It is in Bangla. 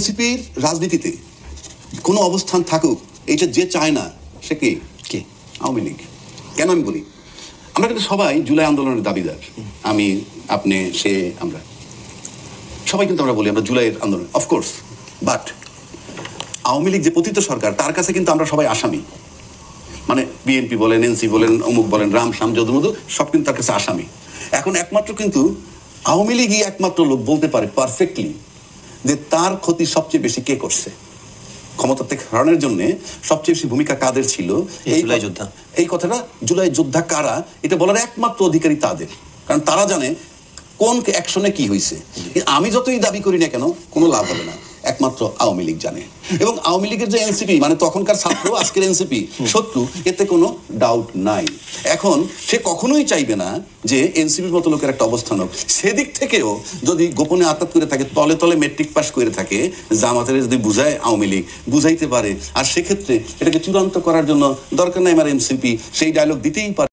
এনসিপির রাজনীতিতে কোনো অবস্থান থাকুক, এটা যে চায় না সে কে? আওয়ামী লীগ। কেন আমি বলি, আমরা কিন্তু সবাই জুলাই আন্দোলনের দাবিদার। আমি, আপনি, সে, আমরা সবাই কিন্তু আমরা বলি আমরা জুলাইয়ের আন্দোলন, অফকোর্স। বাট আওয়ামী লীগ যে পতিত সরকার, তার কাছে কিন্তু আমরা সবাই আসামি। মানে বিএনপি বলেন, এনসি বলেন, অমুক বলেন, রাম শাম যদুমধু, সব কিন্তু তার কাছে আসামি। এখন একমাত্র কিন্তু আওয়ামী লীগই একমাত্র লোক বলতে পারে পারফেক্টলি যে তার ক্ষতি সবচেয়ে বেশি কে করছে, ক্ষমতা থেকে হারানোর জন্য সবচেয়ে বেশি ভূমিকা কাদের ছিল, এই কথাটা জুলাই যোদ্ধা কারা, এটা বলার একমাত্র অধিকারী তাদের। কারণ তারা জানে কোন অ্যাকশনে কি হয়েছে। আমি যতই দাবি করি না কেন, কোনো লাভ হবে না, একমাত্র আওয়ামী লীগ জানে। এবং আওয়ামী লীগের যে এনসিপি, মানে তখনকার ছাত্র আজকের এনসিপি শত্রু, এতে কোনো ডাউট নাই। এখন সে কখনোই চাইবে না যে এনসিপির মতো লোকের একটা অবস্থান হোক। সেদিক থেকেও যদি গোপনে আঘাত করে থাকে, তলে তলে মেট্রিক পাস করে থাকে, জামাতের যদি বুঝায় আওয়ামী লীগ, বুঝাইতে পারে, আর সেক্ষেত্রে এটাকে চূড়ান্ত করার জন্য দরকার নাই আমার এনসিপি সেই ডায়লগ দিতেই পারে।